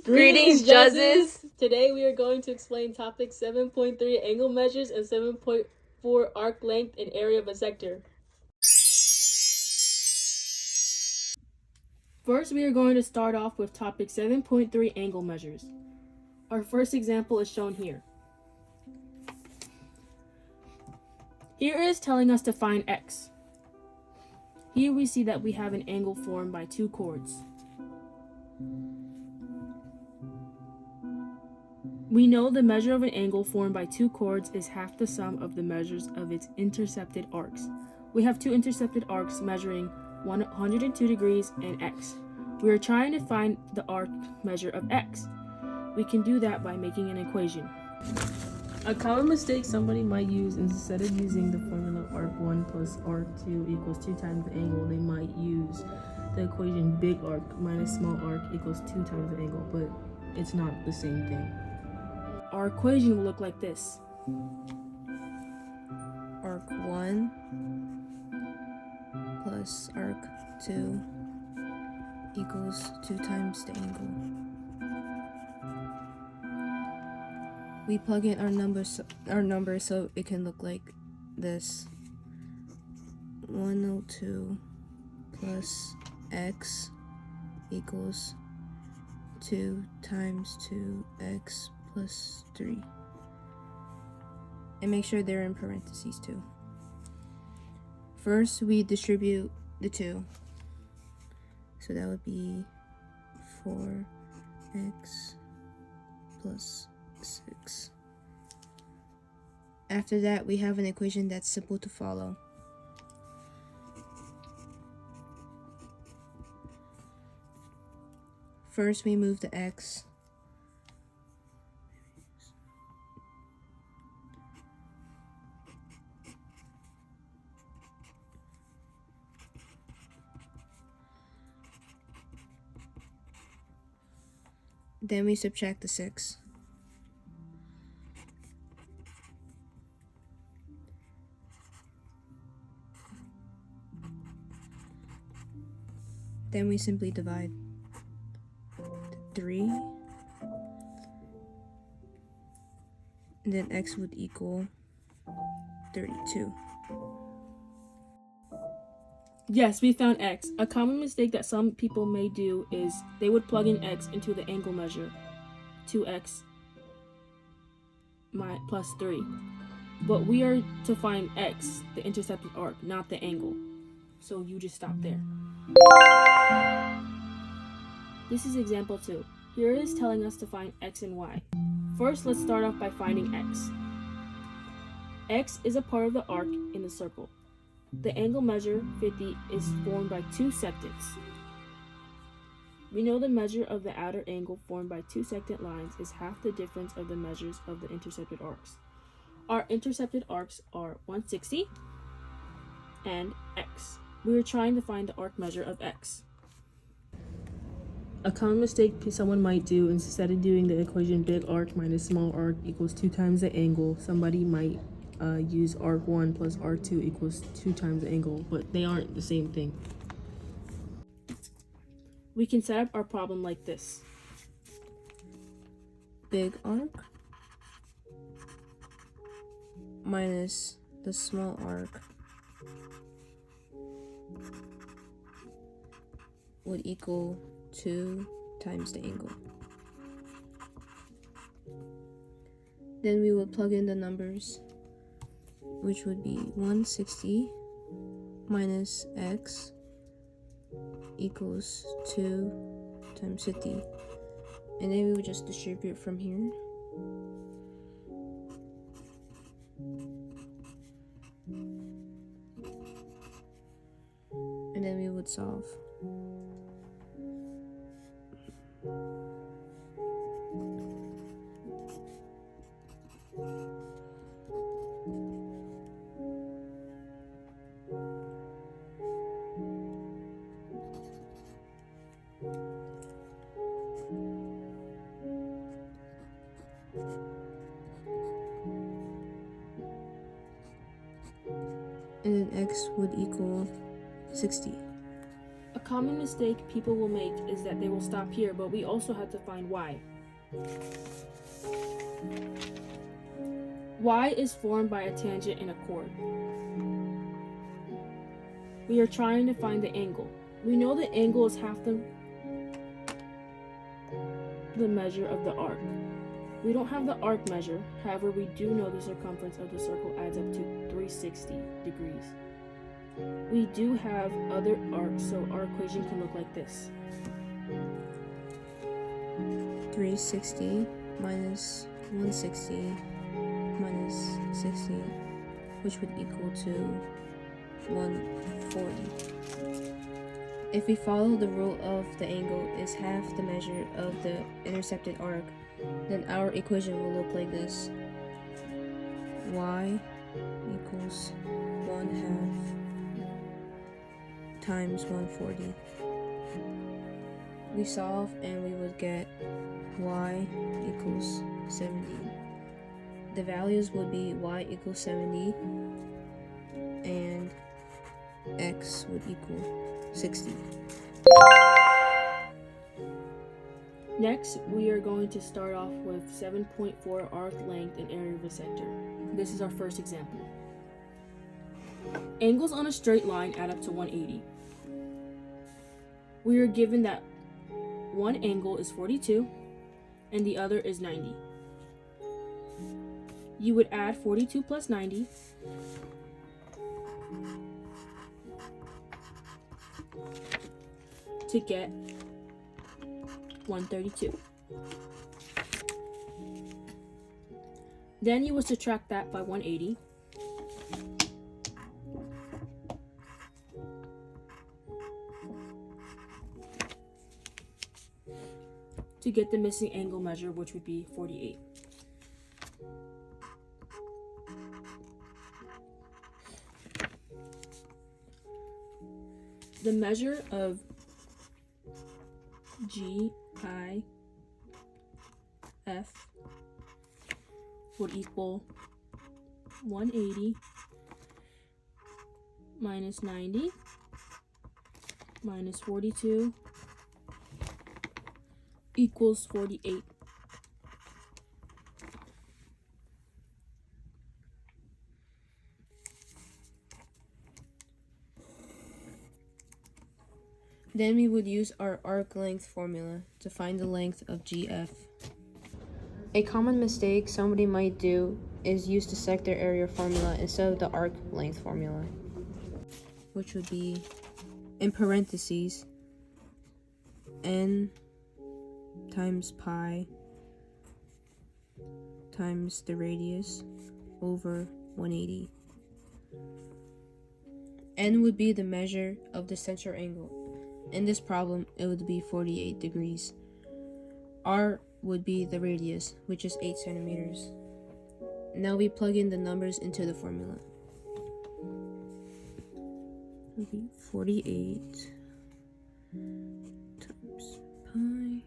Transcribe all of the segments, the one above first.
Greetings, Juzzes! Today we are going to explain topic 7.3 angle measures and 7.4 arc length and area of a sector. First, we are going to start off with topic 7.3 angle measures. Our first example is shown here. Here it is telling us to find x. Here we see that we have an angle formed by two chords. We know the measure of an angle formed by two chords is half the sum of the measures of its intercepted arcs. We have two intercepted arcs measuring 102 degrees and x. We are trying to find the arc measure of x. We can do that by making an equation. A common mistake somebody might use, instead of using the formula arc1 plus arc2 equals 2 times the angle, they might use the equation big arc minus small arc equals 2 times the angle, but it's not the same thing. Our equation will look like this. Arc 1 plus arc 2 equals 2 times the angle. We plug in our numbers so it can look like this. 102 plus x equals 2 times 2x plus 3. And make sure they're in parentheses too. First, we distribute the 2. So that would be 4x plus 6. After that, we have an equation that's simple to follow. First, we move the x. Then we subtract the 6. Then we simply divide 3. And then x would equal 32. Yes, we found x. A common mistake that some people may do is they would plug in x into the angle measure, 2x plus 3. But we are to find x, the intercepted arc, not the angle. So you just stop there. This is example 2. Here it is telling us to find x and y. First, let's start off by finding x. X is a part of the arc in the circle. The angle measure, 50, is formed by two sectants. We know the measure of the outer angle formed by two sectant lines is half the difference of the measures of the intercepted arcs. Our intercepted arcs are 160 and x. We are trying to find the arc measure of x. A common mistake someone might do, instead of doing the equation big arc minus small arc equals 2 times the angle, somebody might use arc 1 plus arc 2 equals 2 times the angle, but they aren't the same thing. We can set up our problem like this. Big arc minus the small arc would equal 2 times the angle. Then we would plug in the numbers, which would be 160 minus x equals 2 times 50. And then we would just distribute from here. And then we would solve. And then x would equal 60. A common mistake people will make is that they will stop here, but we also have to find y. Y is formed by a tangent and a chord. We are trying to find the angle. We know the angle is half the measure of the arc. We don't have the arc measure, however we do know the circumference of the circle adds up to 360 degrees. We do have other arcs, so our equation can look like this. 360 minus 160 minus 60, which would equal to 140. If we follow the rule of the angle is half the measure of the intercepted arc, then our equation will look like this. Y equals 1/2 times 140. We solve and we would get y equals 70. The values would be y equals 70 and x would equal 60. Next, we are going to start off with 7.4 arc length and area of a sector. This is our first example. Angles on a straight line add up to 180. We are given that one angle is 42 and the other is 90. You would add 42 plus 90 to get 132. Then you would subtract that by 180. To get the missing angle measure, which would be 48. The measure of GIF would equal 180 minus 90 minus 42 equals 48. Then we would use our arc length formula to find the length of GF. A common mistake somebody might do is use the sector area formula instead of the arc length formula, which would be in parentheses n times pi times the radius over 180. N would be the measure of the center angle. In this problem, it would be 48 degrees. R would be the radius, which is 8 centimeters. Now we plug in the numbers into the formula. It would be 48 times pi.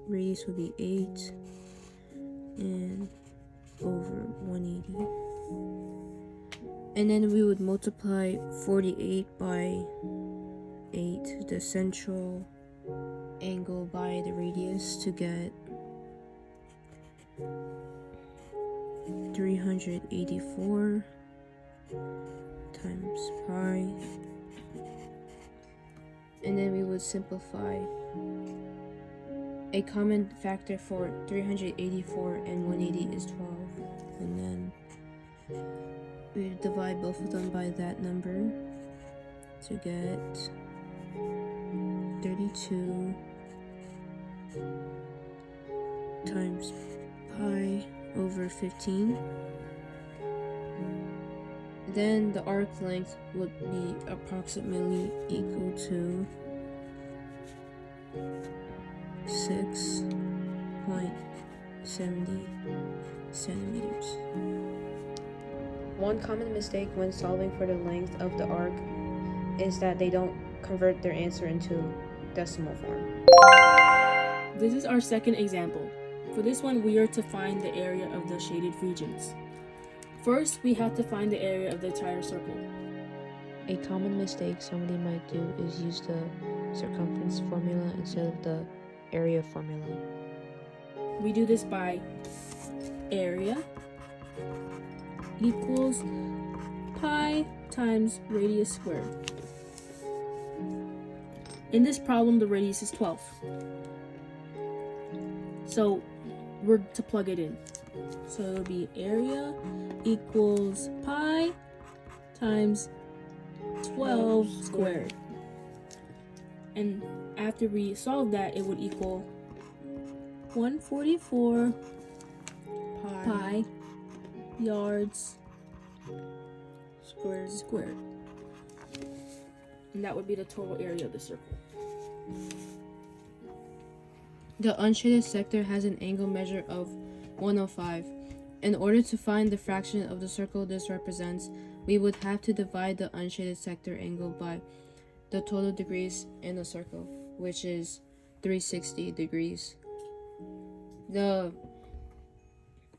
Radius would be 8 and over 180. And then we would multiply 48 by 8, the central angle by the radius, to get 384 times pi. And then we would simplify. A common factor for 384 and 180 is 12. And then we divide both of them by that number to get 32 times pi over 15. Then the arc length would be approximately equal to 6.70 centimeters. One common mistake when solving for the length of the arc is that they don't convert their answer into decimal form. This is our second example. For this one, we are to find the area of the shaded regions. First, we have to find the area of the entire circle. A common mistake somebody might do is use the circumference formula instead of the area formula. We do this by area equals pi times radius squared. In this problem, the radius is 12. So we're to plug it in. So it'll be area equals pi times 12 squared. And after we solve that, it would equal 144 pi yards squared. And that would be the total area of the circle. The unshaded sector has an angle measure of 105. In order to find the fraction of the circle this represents, we would have to divide the unshaded sector angle by the total degrees in the circle, which is 360 degrees. The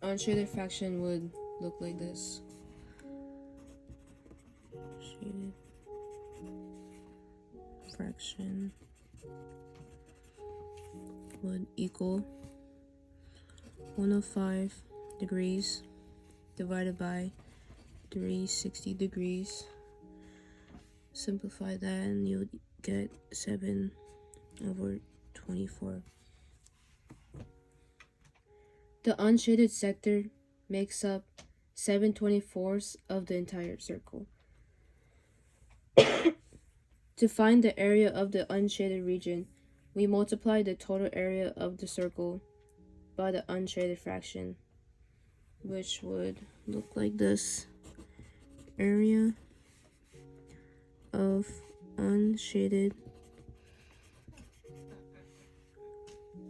unshaded fraction would look like this. Shaded fraction would equal 105 degrees divided by 360 degrees. Simplify that and you would get 7/24. The unshaded sector makes up 7/24 of the entire circle. To find the area of the unshaded region, we multiply the total area of the circle by the unshaded fraction, which would look like this. Area of unshaded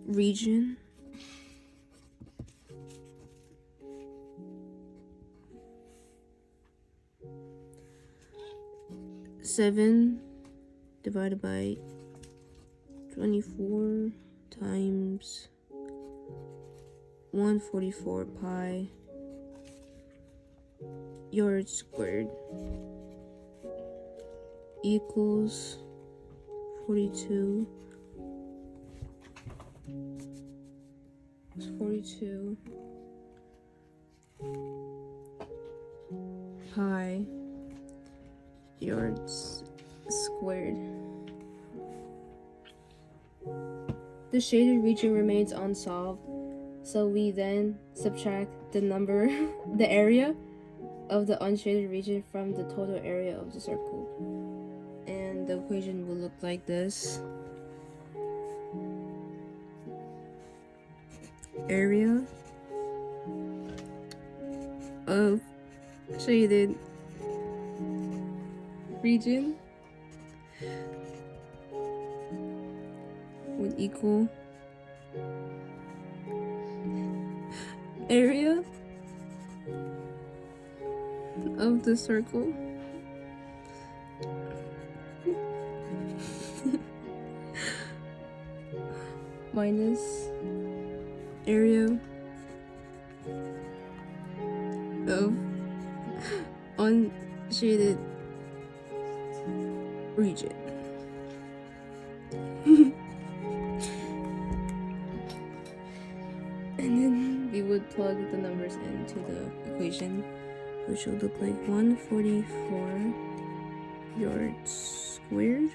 region (7 divided by 24 times 144 pi yards squared equals 42 pi yards squared. The shaded region remains unsolved, so we then subtract the area of the unshaded region from the total area of the circle. And the equation will look like this. Area of shaded region would equal area of the circle minus area of unshaded region. And then we would plug the numbers into the equation, which would look like 144 yards squared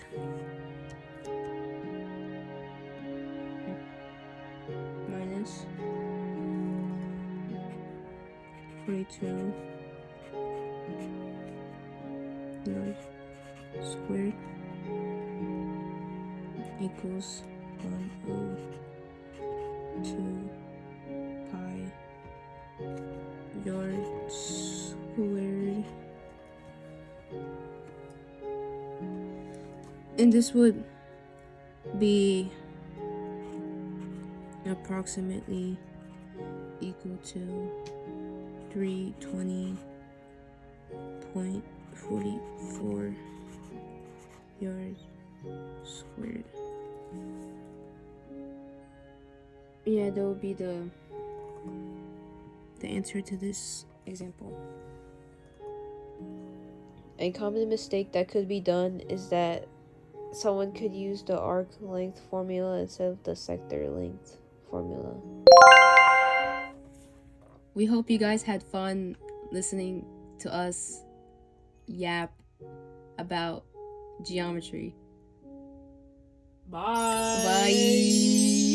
minus 42 yards squared equals 102 pi yards squared. And this would be approximately equal to 320.44 yards squared. Yeah, that would be the answer to this example. A common mistake that could be done is that someone could use the arc length formula instead of the sector length formula. We hope you guys had fun listening to us yap about geometry. Bye. Bye.